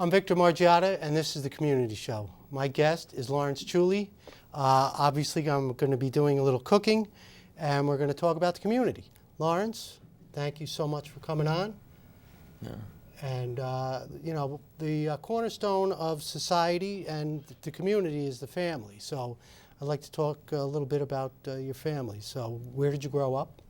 I'm Victor Margiotta, and this is the Community Show. My guest is Lawrence Chiulli. Obviously, I'm going to be doing a little cooking, and we're going to talk about the community. Lawrence, thank you so much for coming on. Yeah. And, the cornerstone of society and the community is the family. So I'd like to talk a little bit about your family. So where did you grow up?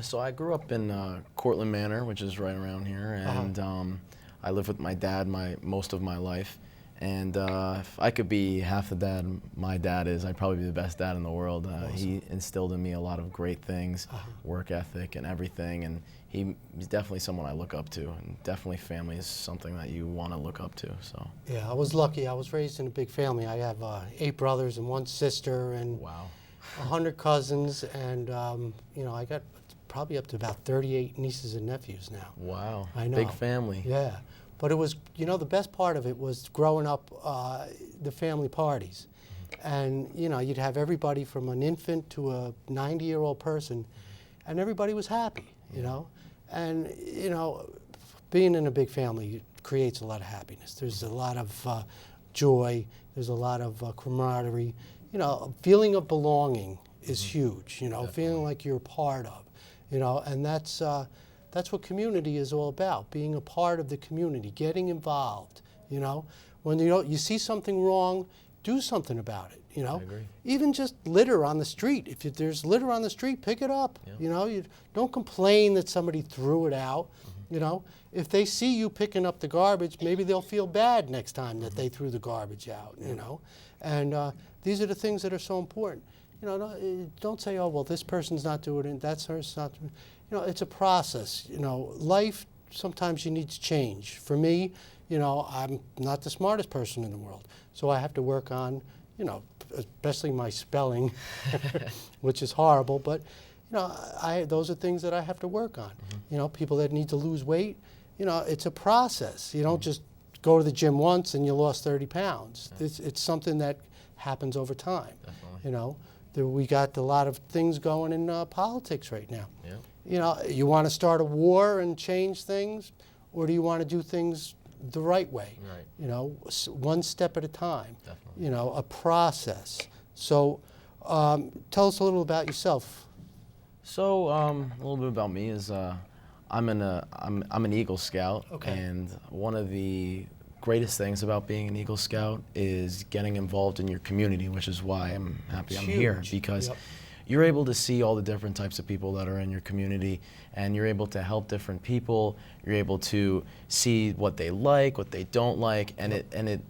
So I grew up in Cortland Manor, which is right around here, and I lived with my dad most of my life. And if I could be half the dad my dad is, I'd probably be the best dad in the world. Awesome. He instilled in me a lot of great things, work ethic and everything, and he's definitely someone I look up to, and definitely family is something that you want to look up to. So Yeah, I was lucky. I was raised in a big family. I have 8 brothers and 1 sister, and wow. 100 cousins, and I got probably up to about 38 nieces and nephews now. Wow. I know. Big family. Yeah. But it was, the best part of it was growing up, the family parties. And, you'd have everybody from an infant to a 90-year-old person, and everybody was happy, And, being in a big family creates a lot of happiness. There's a lot of joy. There's a lot of camaraderie. A feeling of belonging is huge, feeling like you're a part of, and that's what community is all about, being a part of the community, getting involved, When you see something wrong, do something about it, I agree. Even just litter on the street. If there's litter on the street, pick it up, You don't complain that somebody threw it out, If they see you picking up the garbage, maybe they'll feel bad next time that they threw the garbage out, And these are the things that are so important. Don't say, oh, well, this person's not doing it, that person's not doing it. It's a process. Life, sometimes you need to change. For me, I'm not the smartest person in the world, so I have to work on, especially my spelling, which is horrible, but, those are things that I have to work on. People that need to lose weight, it's a process. You don't just go to the gym once and you lost 30 pounds. Yeah. It's something that happens over time. Definitely. We got a lot of things going in politics right now. Yeah. You want to start a war and change things, or do you want to do things the right way? Right. One step at a time. Definitely. A process. So, tell us a little about yourself. So a little bit about me is I'm an Eagle Scout, Okay. and one of the greatest things about being an Eagle Scout is getting involved in your community, which is why I'm happy I'm here, because you're able to see all the different types of people that are in your community, and you're able to help different people. You're able to see what they like, what they don't like, and it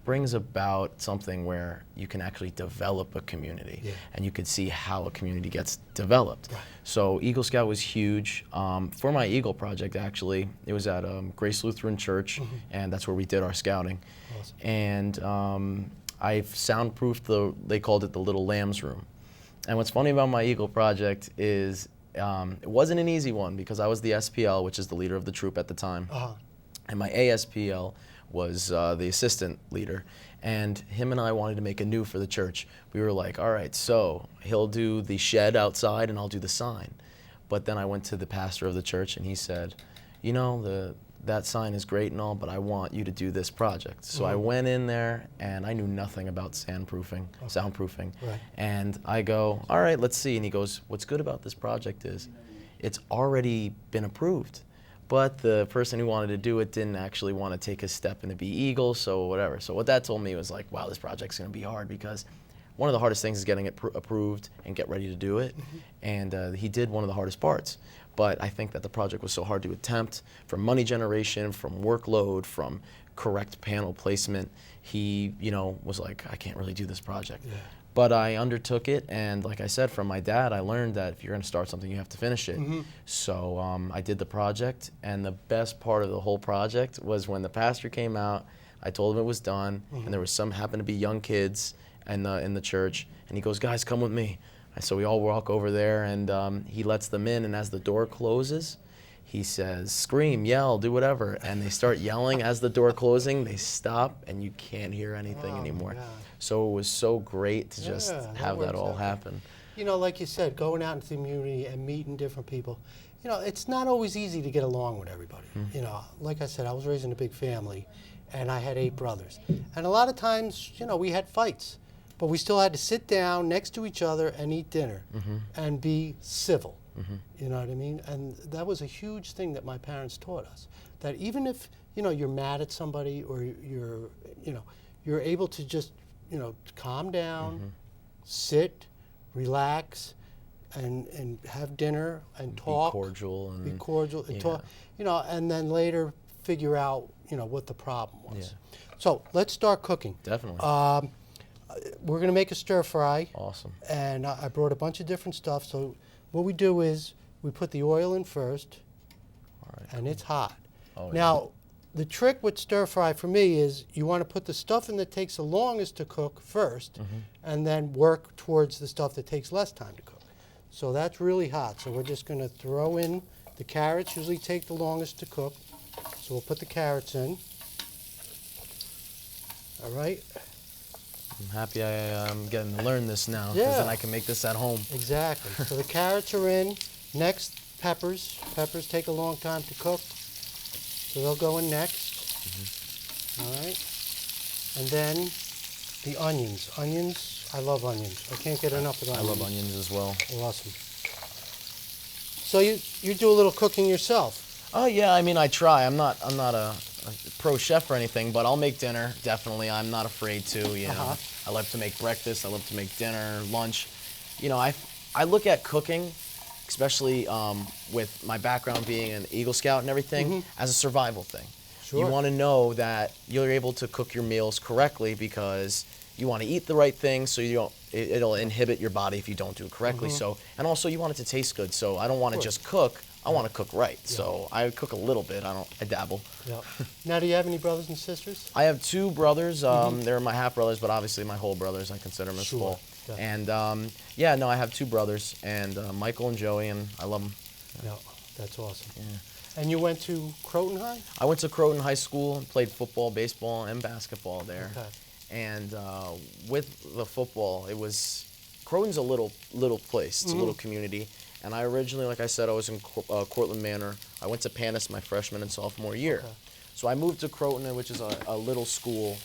brings about something where you can actually develop a community, and you can see how a community gets developed. Right. So Eagle Scout was huge. For my Eagle project, actually, it was at Grace Lutheran Church, and that's where we did our scouting. Awesome. And I've soundproofed they called it the Little Lambs Room. And what's funny about my Eagle project is it wasn't an easy one, because I was the SPL, which is the leader of the troop at the time, and my ASPL was the assistant leader, and him and I wanted to make a new for the church. We were like, all right, so he'll do the shed outside and I'll do the sign. But then I went to the pastor of the church and he said, that sign is great and all, but I want you to do this project. So I went in there and I knew nothing about soundproofing. Right. And I go, all right, let's see. And he goes, what's good about this project is it's already been approved. But the person who wanted to do it didn't actually want to take a step and to be Eagle, so whatever. So what that told me was like, wow, this project's going to be hard, because one of the hardest things is getting it approved and get ready to do it. And he did one of the hardest parts. But I think that the project was so hard to attempt, from money generation, from workload, from correct panel placement. He, was like, I can't really do this project. Yeah. But I undertook it, and like I said, from my dad, I learned that if you're going to start something, you have to finish it. So I did the project, and the best part of the whole project was when the pastor came out, I told him it was done, and there was happened to be young kids in the church, and he goes, guys, come with me. So we all walk over there, and he lets them in, and as the door closes, he says, scream, yell, do whatever. And they start yelling as the door closing. They stop, and you can't hear anything anymore. So it was so great to just have that all happen. Like you said, going out into the community and meeting different people. It's not always easy to get along with everybody. Like I said, I was raised in a big family. and I had 8 brothers. And a lot of times, you know, we had fights, but we still had to sit down next to each other and eat dinner and be civil. You know what I mean? And that was a huge thing that my parents taught us. That even if, you know, you're mad at somebody or you're able to just, you know, calm down, sit, relax, and have dinner and talk. Be cordial. And, be cordial and talk, you know, and then later figure out, you know, what the problem was. Yeah. So let's start cooking. Definitely. We're going to make a stir fry. Awesome. And I brought a bunch of different stuff. So what we do is we put the oil in first, and it's hot. Oh, now, the trick with stir fry for me is you want to put the stuff in that takes the longest to cook first, and then work towards the stuff that takes less time to cook. So that's really hot. So we're just going to throw in the carrots. Usually take the longest to cook. So we'll put the carrots in. All right. I'm happy I'm getting to learn this now, because Yeah. then I can make this at home. Exactly. So the carrots are in. Next, peppers. Peppers take a long time to cook, so they'll go in next. All right. And then the onions. Onions, I love onions. I can't get enough of I onions. love onions as well. Awesome. So you do a little cooking yourself? Oh yeah, I mean I try. I'm not a pro chef or anything, but I'll make dinner. Definitely, I'm not afraid to. You know, I love to make breakfast. I love to make dinner, lunch. You know, I look at cooking, especially with my background being an Eagle Scout and everything, as a survival thing. Sure. You want to know that you're able to cook your meals correctly because you want to eat the right things, so you don't. It'll inhibit your body if you don't do it correctly. So, and also you want it to taste good. So I don't want to just cook. I want to cook right. So I cook a little bit. I dabble. Yeah. Now, do you have any brothers and sisters? I have 2 brothers. They're my half brothers, but obviously my whole brothers. I consider them as Sure. full. Yeah. And yeah, no, I have 2 brothers, and Michael and Joey, and I love them. Yeah, that's awesome. Yeah. And you went to Croton High? I went to Croton High School and played football, baseball, and basketball there. Okay. And with the football, it was Croton's a little place. It's a little community. And I originally, like I said, I was in Cortland Manor. I went to Panis my freshman and sophomore year. Okay. So I moved to Croton, which is a little school.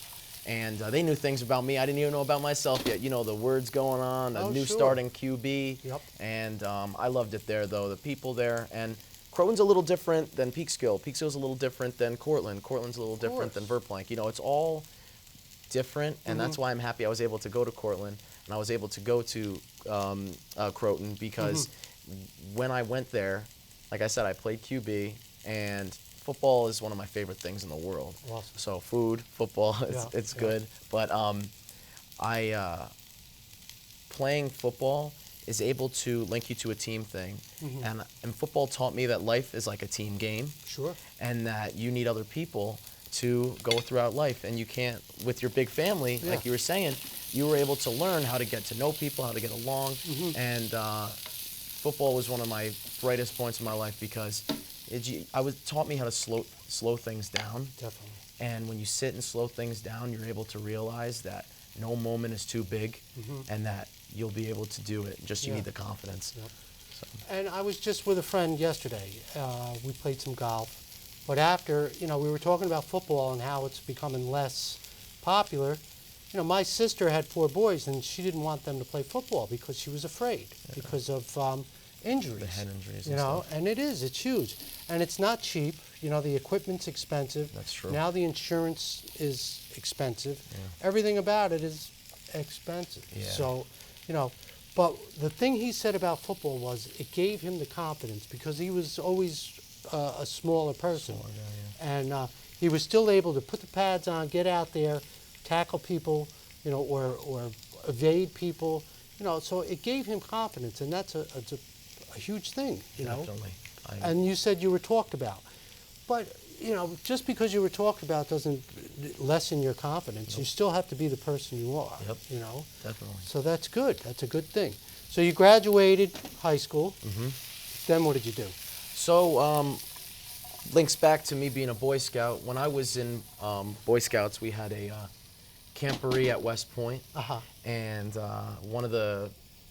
And they knew things about me I didn't even know about myself yet. You know, the words going on, a new sure. starting QB. Yep. And I loved it there, though, the people there. And Croton's a little different than Peekskill. Peekskill's a little different than Cortland. Cortland's a little different than Verplank. You know, it's all different, and that's why I'm happy I was able to go to Cortland and I was able to go to Croton, because when I went there, like I said, I played QB, and football is one of my favorite things in the world. Awesome. So food, football, it's Yeah. good. But playing football is able to link you to a team thing, and football taught me that life is like a team game. Sure. And that you need other people to go throughout life, and you can't, with your big family, like you were saying, you were able to learn how to get to know people, how to get along, and football was one of my brightest points in my life, because taught me how to slow things down. Definitely. And when you sit and slow things down, you're able to realize that no moment is too big, and that you'll be able to do it. Just you need the confidence. Yep. So. And I was just with a friend yesterday. We played some golf. But after, you know, we were talking about football and how it's becoming less popular. You know, my sister had 4 boys, and she didn't want them to play football because she was afraid because of injuries. The head injuries You and know, stuff. and it's huge. And it's not cheap. You know, the equipment's expensive. That's true. Now the insurance is expensive. Everything about it is expensive. Yeah. So, you know, but the thing he said about football was it gave him the confidence, because he was always a smaller person. And he was still able to put the pads on, get out there, tackle people, you know, or evade people, you know, so it gave him confidence, and that's a huge thing, you know. Definitely. And you said you were talked about. But, you know, just because you were talked about doesn't lessen your confidence. You still have to be the person you are, you know. Definitely. So that's good. That's a good thing. So you graduated high school. Then what did you do? So, links back to me being a Boy Scout. When I was in Boy Scouts, we had a camporee at West Point, and one of the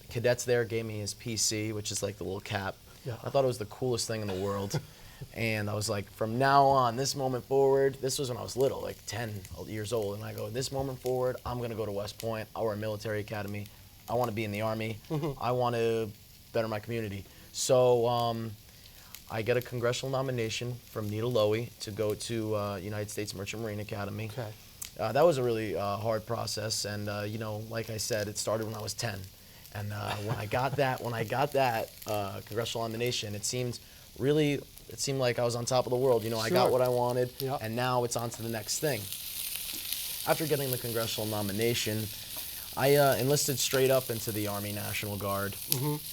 cadets there gave me his PC, which is like the little cap. Yeah. I thought it was the coolest thing in the world. And I was like, from now on, this moment forward, this was when I was little, like 10 years old, and I go, this moment forward, I'm gonna go to West Point or a military academy. I wanna be in the Army. I wanna better my community. So I get a congressional nomination from Nita Lowey to go to United States Merchant Marine Academy. Okay. That was a really hard process, and you know, like I said, it started when I was 10. And when I got that congressional nomination, it seemed like I was on top of the world. You know, I got Sure. what I wanted, Yep. and now it's on to the next thing. After getting the congressional nomination, I enlisted straight up into the Army National Guard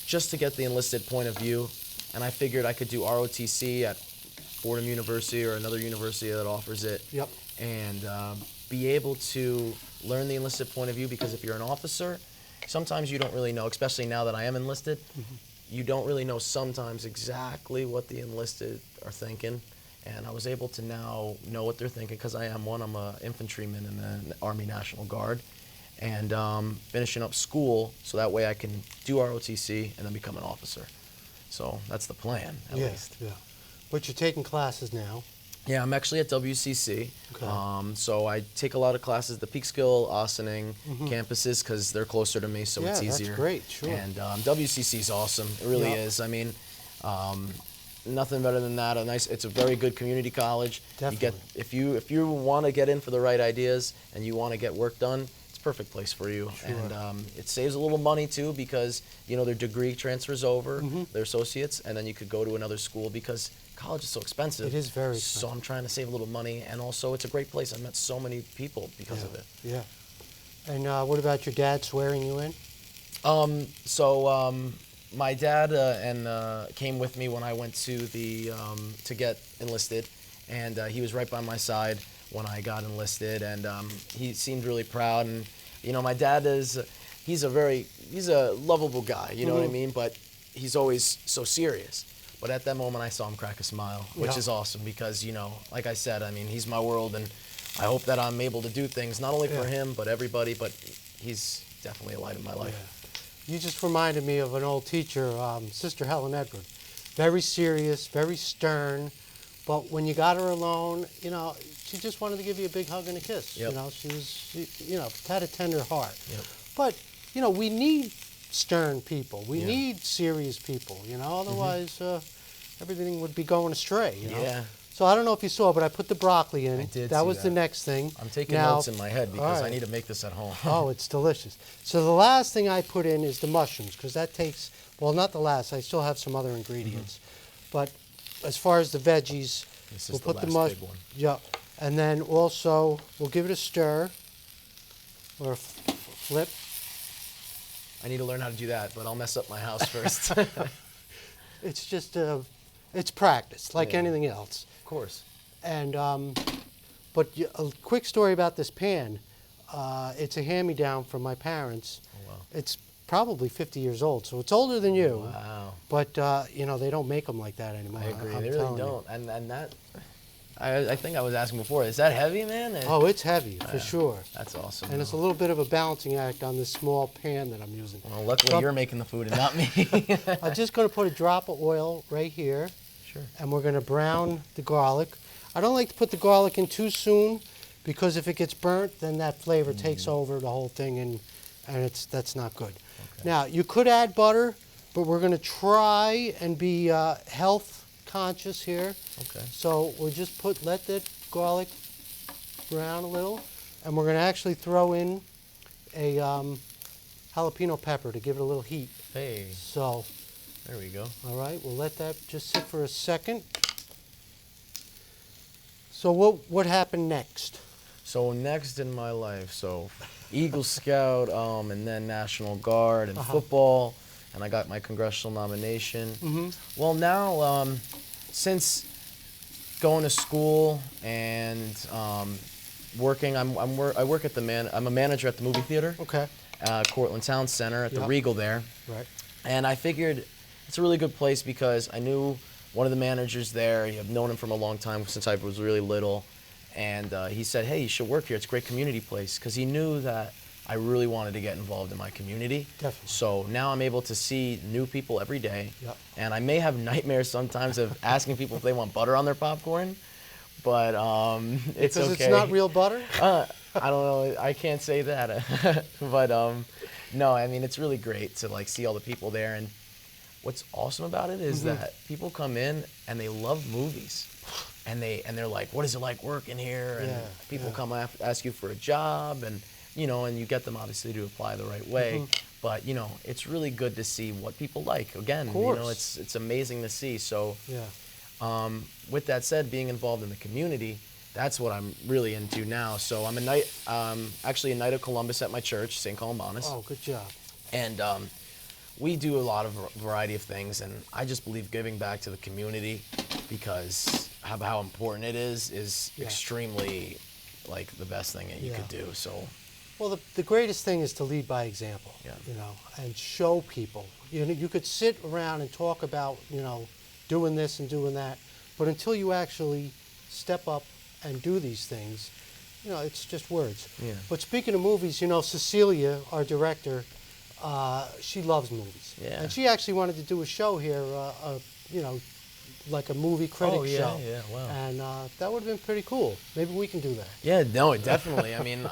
just to get the enlisted point of view, and I figured I could do ROTC at Fordham University or another university that offers it, Yep. and be able to learn the enlisted point of view, because if you're an officer, sometimes you don't really know, especially now that I am enlisted, you don't really know sometimes exactly what the enlisted are thinking. And I was able to now know what they're thinking because I am one. I'm an infantryman in the Army National Guard. And finishing up school so that way I can do ROTC and then become an officer. So that's the plan, at least. Yeah. But you're taking classes now. Yeah, I'm actually at WCC. Okay. So I take a lot of classes, the Peekskill, Ossining campuses, because they're closer to me, so Yeah, it's that's easier. great, sure. And WCC is awesome. It really Yeah. is. I mean, nothing better than that. It's a very good community college. Definitely. If you want to get in for the right ideas and you want to get work done, it's a perfect place for you. Sure. And it saves a little money too, because you know their degree transfers over, their associates, and then you could go to another school because college is so expensive. It is very So expensive. I'm trying to save a little money, and also it's a great place. I met so many people because of it. Yeah. And what about your dad swearing you in? My dad came with me when I went to to get enlisted, and he was right by my side when I got enlisted, and he seemed really proud. And you know, my dad he's a lovable guy, you know what I mean? But he's always so serious. But at that moment, I saw him crack a smile, which Yeah. is awesome because, you know, like I said, I mean, he's my world, and I hope that I'm able to do things not only for Yeah. him but everybody. But he's definitely a light in my life. You just reminded me of an old teacher, Sister Helen Edward. Very serious, very stern, but when you got her alone, you know, she just wanted to give you a big hug and a kiss. Yep. You know, you know, had a tender heart. Yep. But, you know, we need stern people. We Yeah. need serious people, you know, otherwise everything would be going astray, you know. Yeah. So I don't know if you saw, but I put the broccoli in. I did That see was the that. next thing. I'm taking Now- notes in my head because all I right. need to make this at home. Oh, it's delicious. So the last thing I put in is the mushrooms, because that takes, well, not the last. I still have some other ingredients. But as far as the veggies, This we'll is the put the last big one. Yeah. And then also, we'll give it a stir or a flip. I need to learn how to do that, but I'll mess up my house first. It's just, it's practice, like Yeah. anything else. Of course. And, but a quick story about this pan. It's a hand-me-down from my parents. Oh, wow. It's probably 50 years old, so it's older than you. Wow. But, you know, they don't make them like that anymore. I agree. I'm They really telling you. don't. And that, I think I was asking before, is that heavy, man? Oh, it's heavy, for Yeah. sure. That's awesome. And it's a little bit of a balancing act on this small pan that I'm using. Well, luckily So- you're making the food and not me. I'm just going to put a drop of oil right here, Sure. and we're going to brown the garlic. I don't like to put the garlic in too soon, because if it gets burnt, then that flavor takes over the whole thing, and that's not good. Okay. Now, you could add butter, but we're going to try and be health conscious here. Okay. So we'll just let that garlic brown a little, and we're going to actually throw in a jalapeno pepper to give it a little heat. Hey, So, there we go. all right, we'll let that just sit for a second. So what happened next? So next in my life, so Eagle Scout, and then National Guard and football, and I got my congressional nomination. Well, now since going to school and working, I work at I'm a manager at the movie theater, Okay, Cortland Town Center at the Yep. Regal there, right. and I figured it's a really good place because I knew one of the managers there. I've known him from a long time since I was really little. And he said, hey, you should work here. It's a great community place. Because he knew that I really wanted to get involved in my community. Definitely. So now I'm able to see new people every day. Yep. And I may have nightmares sometimes of asking people if they want butter on their popcorn, but it's okay. Because it's not real butter? I don't know. I can't say that. But no, I mean, it's really great to like see all the people there. And what's awesome about it is that people come in and they love movies. And they're like, what is it like working here? And people come ask you for a job, and and you get them obviously to apply the right way. But it's really good to see what people like. Again, it's amazing to see. So with that said, being involved in the community, that's what I'm really into now. So I'm actually a Knight of Columbus at my church, St. Columbanus. Oh, good job. And we do a lot of variety of things, and I just believe giving back to the community, because how important it is extremely like the best thing that you could do. So, well, the greatest thing is to lead by example. And show people. You could sit around and talk about doing this and doing that, but until you actually step up and do these things, it's just words. But speaking of movies, Cecilia, our director, she loves movies. And she actually wanted to do a show here, like a movie critic show. Wow. And that would have been pretty cool. Maybe we can do that. Yeah, no, definitely. I mean,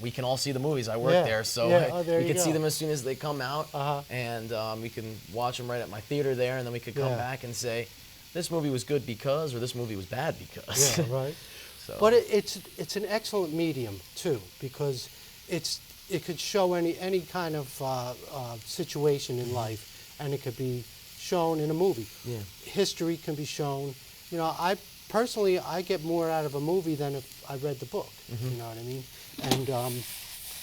we can all see the movies. I work there, so we can see them as soon as they come out, and we can watch them right at my theater there, and then we could come back and say, this movie was good because, or this movie was bad because. Yeah, right. So. But it's an excellent medium too, because it could show any kind of situation in life, and it could be shown in a movie. History can be shown. I personally get more out of a movie than if I read the book. You know what I mean? And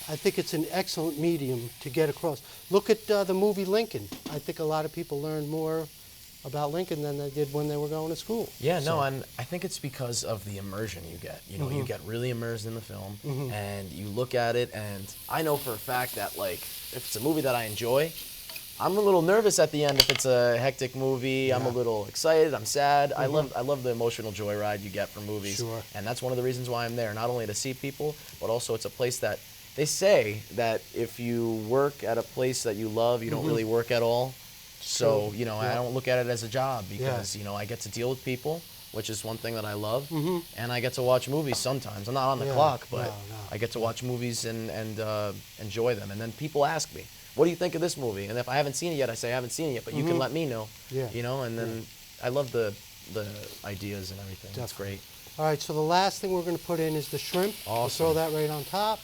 I think it's an excellent medium to get across. Look at the movie Lincoln. I think a lot of people learned more about Lincoln than they did when they were going to school. Yeah, no, and I think it's because of the immersion you get. You get really immersed in the film, and you look at it, and I know for a fact that, like, if it's a movie that I enjoy, I'm a little nervous at the end if it's a hectic movie. I'm a little excited, I'm sad. I love the emotional joyride you get from movies. Sure. And that's one of the reasons why I'm there, not only to see people, but also it's a place that they say that if you work at a place that you love, you don't really work at all. So, I don't look at it as a job because, I get to deal with people, which is one thing that I love, and I get to watch movies sometimes. I'm not on the clock, but I get to watch movies and enjoy them. And then people ask me, what do you think of this movie? And if I haven't seen it yet, I say I haven't seen it yet, but you can let me know, and then I love the ideas and everything. That's great. All right, so the last thing we're going to put in is the shrimp. Awesome. We'll throw that right on top.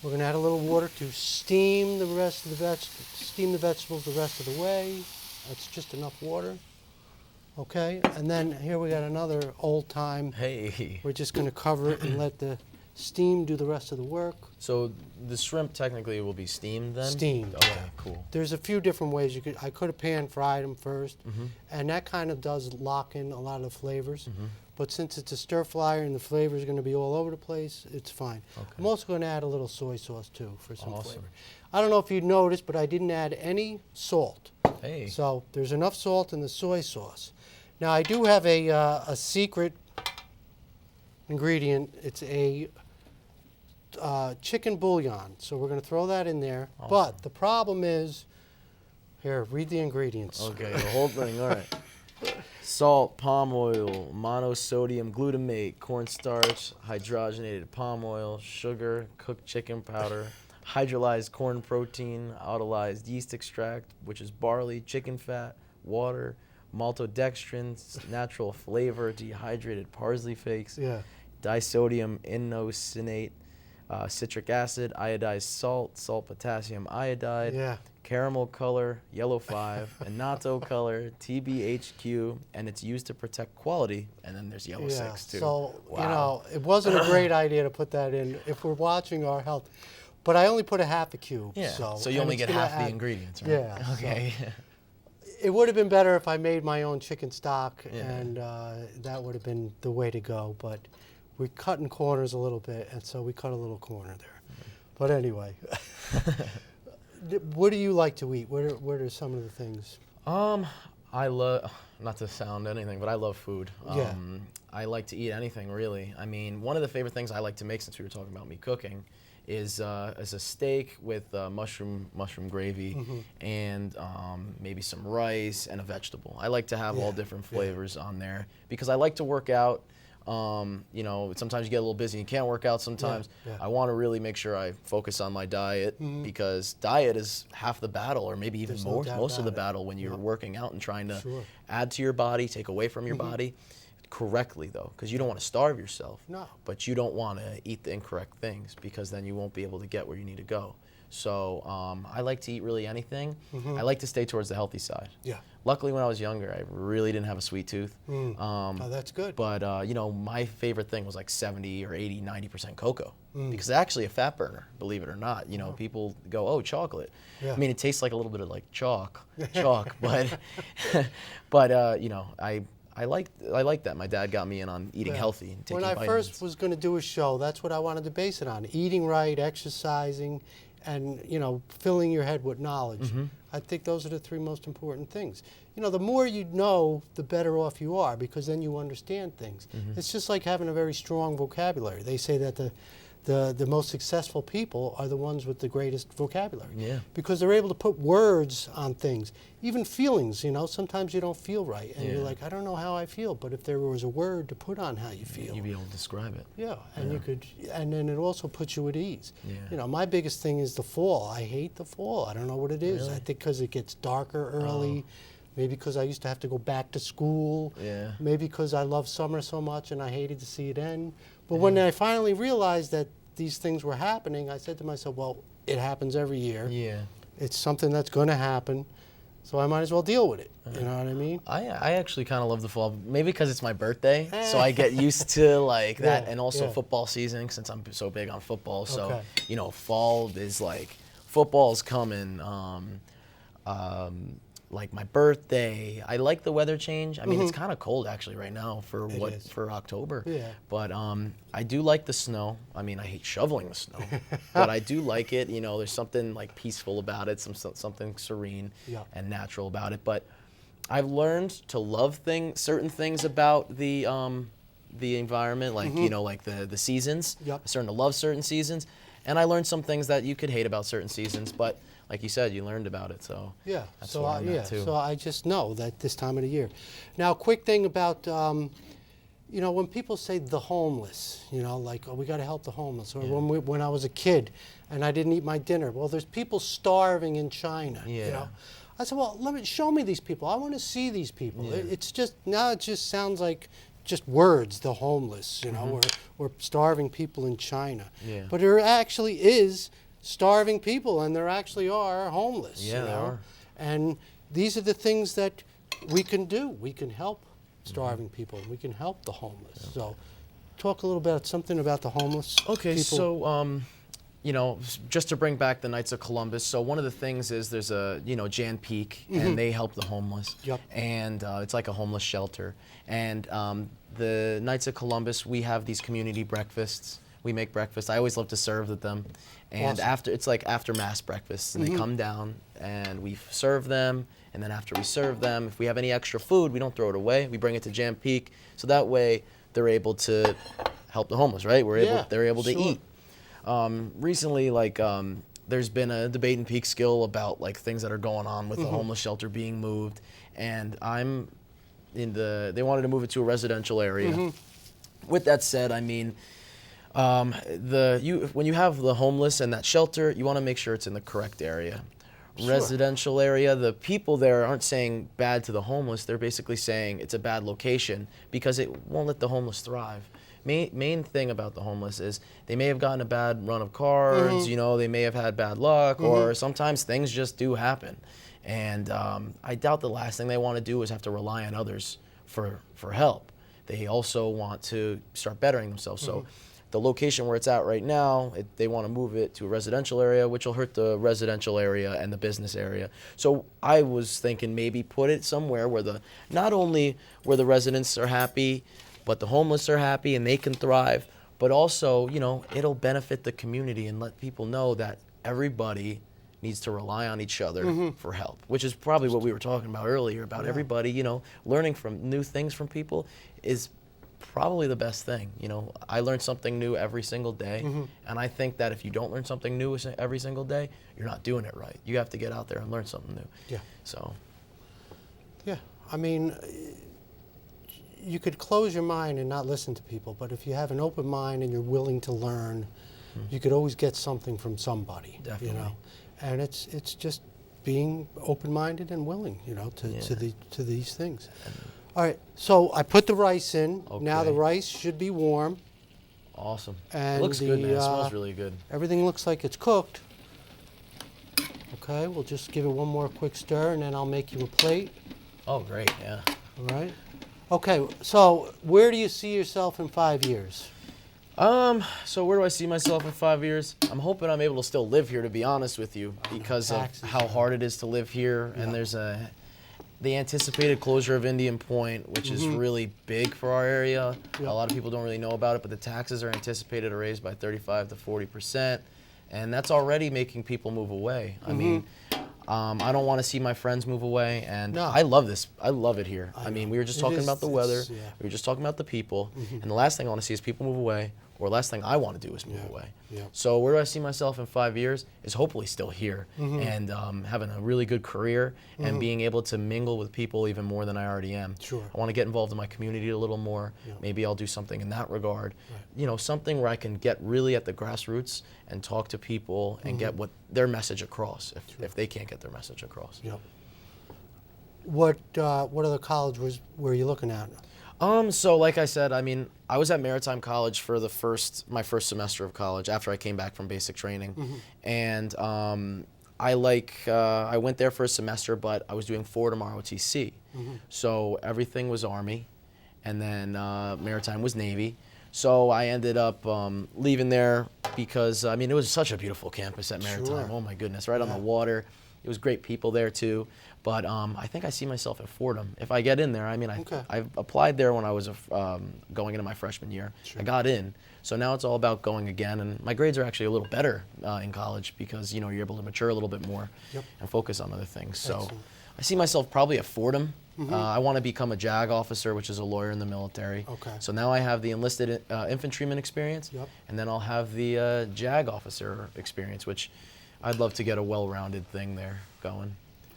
We're going to add a little water to steam the vegetables the rest of the way. That's just enough water. Okay, and then here we got another old time. Hey. We're just going to cover it and let the steam do the rest of the work. So the shrimp technically will be steamed then? Steamed. Okay, cool. There's a few different ways I could have pan fried them first, and that kind of does lock in a lot of the flavors. But since it's a stir fryer and the flavor is going to be all over the place, it's fine. Okay. I'm also going to add a little soy sauce too for some flavor. I don't know if you noticed, but I didn't add any salt. Hey. So there's enough salt in the soy sauce. Now I do have a secret ingredient. It's a chicken bouillon. So we're going to throw that in there. Awesome. But the problem is, here, read the ingredients. Okay, the whole thing, all right. Salt, palm oil, monosodium glutamate, cornstarch, hydrogenated palm oil, sugar, cooked chicken powder, hydrolyzed corn protein, autolyzed yeast extract, which is barley, chicken fat, water, maltodextrin, natural flavor, dehydrated parsley flakes, disodium inosinate, citric acid, iodized salt potassium iodide, caramel color, yellow 5, annatto color, TBHQ, and it's used to protect quality. And then there's yellow 6 too. So, it wasn't a great idea to put that in if we're watching our health. But I only put a half a cube. Yeah. So you only get half the ingredients, right? Yeah. Okay. So it would have been better if I made my own chicken stock, and that would have been the way to go. But we're cutting corners a little bit, and so we cut a little corner there. But anyway. What do you like to eat? What are some of the things? I love, not to sound anything, but I love food. I like to eat anything, really. I mean, one of the favorite things I like to make, since we were talking about me cooking, is a steak with mushroom gravy and maybe some rice and a vegetable. I like to have all different flavors on there because I like to work out. You know, sometimes you get a little busy and can't work out sometimes. I want to really make sure I focus on my diet because diet is half the battle, or maybe even most of the battle when you're working out and trying to add to your body, take away from your body. Correctly, though, because you don't want to starve yourself. No. But you don't want to eat the incorrect things because then you won't be able to get where you need to go. So I like to eat really anything. I like to stay towards the healthy side. Yeah. Luckily, when I was younger, I really didn't have a sweet tooth. Oh, that's good. But, you know, my favorite thing was like 70 or 80, 90% cocoa because it's actually a fat burner, believe it or not. You know, people go, oh, chocolate. I mean, it tastes like a little bit of like chalk, but, but you know, I like that. My dad got me in on eating healthy and taking vitamins. When I first was going to do a show, that's what I wanted to base it on: eating right, exercising, and filling your head with knowledge. I think those are the three most important things. You know, the more you know, the better off you are because then you understand things. It's just like having a very strong vocabulary. They say that the most successful people are the ones with the greatest vocabulary. Because they're able to put words on things, even feelings. Sometimes you don't feel right, and you're like, I don't know how I feel, but if there was a word to put on how you feel, you'd be able to describe it. And you could, and then it also puts you at ease. My biggest thing is the fall. I hate the fall. I don't know what it is. Really? I think because it gets darker early. Maybe because I used to have to go back to school. Maybe because I love summer so much and I hated to see it end. But when I finally realized that these things were happening, I said to myself, well, it happens every year. It's something that's going to happen, so I might as well deal with it. You know what I mean? I actually kind of love the fall, maybe because it's my birthday, so I get used to like that, and also football season since I'm so big on football. So, fall is like, football's coming. Like my birthday. I like the weather change. I mean, it's kind of cold actually right now for October. But I do like the snow. I mean, I hate shoveling the snow, but I do like it. There's something like peaceful about it, something serene and natural about it. But I've learned to love certain things about the environment, like like the seasons. I'm starting to love certain seasons, and I learned some things that you could hate about certain seasons, but like you said, you learned about it, so that's where I'm at too. So I just know that this time of the year. Now, quick thing about, when people say the homeless, like, oh, we got to help the homeless, or when I was a kid and I didn't eat my dinner. Well, there's people starving in China. I said, well, show me these people. I want to see these people. It's just now it just sounds like just words, the homeless, or starving people in China. But there actually is starving people, and there actually are homeless. There are. And these are the things that we can do. We can help starving people. We can help the homeless. So talk a little bit something about the homeless people. So just to bring back the Knights of Columbus, so one of the things is there's a Jan Peak, and they help the homeless. And it's like a homeless shelter. And the Knights of Columbus, we have these community breakfasts. We make breakfast. I always love to serve with them. And it's like after mass breakfasts, and they come down and we serve them. And then after we serve them, if we have any extra food, we don't throw it away. We bring it to Jam Peak, so that way they're able to help the homeless, right? They're able to eat. Recently, there's been a debate in Peekskill about like things that are going on with the homeless shelter being moved, and they wanted to move it to a residential area. With that said, I mean, when you have the homeless and that shelter, you want to make sure it's in the correct area. Residential area, the people there aren't saying bad to the homeless. They're basically saying it's a bad location because it won't let the homeless thrive. Main thing about the homeless is they may have gotten a bad run of cards, they may have had bad luck, or sometimes things just do happen. And I doubt the last thing they want to do is have to rely on others for help. They also want to start bettering themselves. So the location where it's at right now, they want to move it to a residential area, which will hurt the residential area and the business area. So I was thinking maybe put it somewhere where not only where the residents are happy, but the homeless are happy and they can thrive, but also, it'll benefit the community and let people know that everybody needs to rely on each other for help, which is probably what we were talking about earlier about everybody, learning from new things from people is probably the best thing. You know, I learn something new every single day, and I think that if you don't learn something new every single day, you're not doing it right. You have to get out there and learn something new. Yeah. So. Yeah. I mean, you could close your mind and not listen to people, but if you have an open mind and you're willing to learn, you could always get something from somebody. Definitely. You know, and it's just being open-minded and willing, you know, to these things. All right. So I put the rice in. Now the Okay. rice should be warm. Awesome. And It looks good, man. It the, smells really good. Everything looks like it's cooked. Okay. We'll just give it one more quick stir, and then I'll make you a plate. Oh, great. Yeah. All right. Okay. So where do you see yourself in 5 years? So where do I see myself in 5 years? I'm hoping I'm able to still live here, to be honest with you, because of taxes, how hard it is to live here. And there's the anticipated closure of Indian Point, which is really big for our area. Yep. A lot of people don't really know about it, but the taxes are anticipated to raise by 35 to 40%. And that's already making people move away. I mean, I don't want to see my friends move away, and No. I love this. I love it here. I mean, know. we were just It talking is- about the weather. it's- yeah. We were just talking about the people. And the last thing I want to see is people move away, or last thing I want to do is move Yeah. away. Yeah. So where do I see myself in 5 years is hopefully still here and having a really good career and being able to mingle with people even more than I already am. Sure. I want to get involved in my community a little more. Yeah. Maybe I'll do something in that regard. Right. You know, something where I can get really at the grassroots and talk to people and get what their message across if they can't get their message across. Yep. What other college were you looking at? So like I said, I mean, I was at Maritime College for my first semester of college after I came back from basic training, and I went there for a semester, but I was doing Fordham ROTC, so everything was Army, and then Maritime was Navy. So I ended up leaving there because I mean it was such a beautiful campus at Maritime. Sure. Oh my goodness, right on the water. It was great people there too. But I think I see myself at Fordham if I get in there. I mean, I applied there when I was going into my freshman year. Sure. I got in, so now it's all about going again. And my grades are actually a little better in college because you know you're able to mature a little bit more and focus on other things. So Excellent. I see myself probably at Fordham. I want to become a JAG officer, which is a lawyer in the military. Okay. So now I have the enlisted infantryman experience, Yep. and then I'll have the JAG officer experience, which I'd love to get a well-rounded thing there going.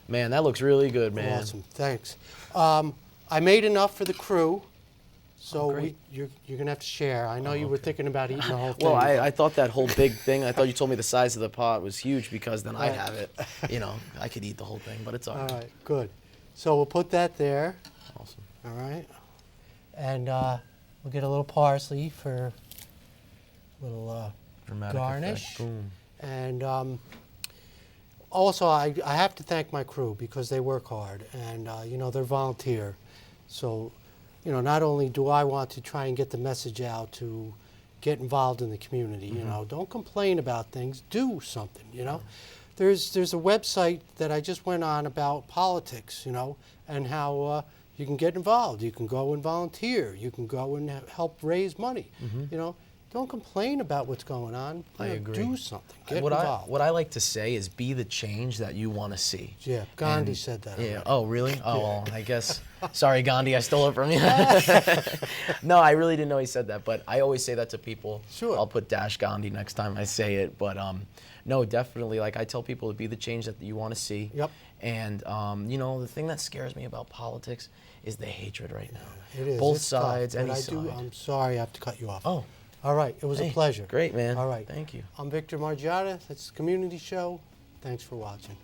Man, that looks really good, man. Awesome. Thanks. I made enough for the crew, so great. you're gonna have to share. I know you were thinking about eating the whole thing. Well, I thought that whole big thing, I thought you told me the size of the pot was huge because then I'd have it. You know, I could eat the whole thing, but it's all All right. right. Good. So we'll put that there. Awesome. All right. And we'll get a little parsley for a little Dramatic garnish. effect. Boom. And also, I have to thank my crew because they work hard and, you know, they're volunteer. So, you know, not only do I want to try and get the message out to get involved in the community, you know, don't complain about things, do something, you know. There's a website that I just went on about politics, you know, and how you can get involved. You can go and volunteer. You can go and help raise money, you know. Don't complain about what's going on. I You know, agree. Do something. Get What involved. I like to say is be the change that you want to see. Yeah, Gandhi And- said that. Yeah. already. Oh, really? Oh, well, I guess. Sorry, Gandhi, I stole it from you. No, I really didn't know he said that, but I always say that to people. Sure. I'll put dash Gandhi next time I say it, but no, definitely. Like I tell people to be the change that you want to see. Yep. And you know, the thing that scares me about politics is the hatred right now. It is. Both It's tough, sides, but any I side. I'm sorry I have to cut you off. Oh. All right. It was a Hey, pleasure. Great, man. All right. Thank you. I'm Victor Margiotta. That's the Community Show. Thanks for watching.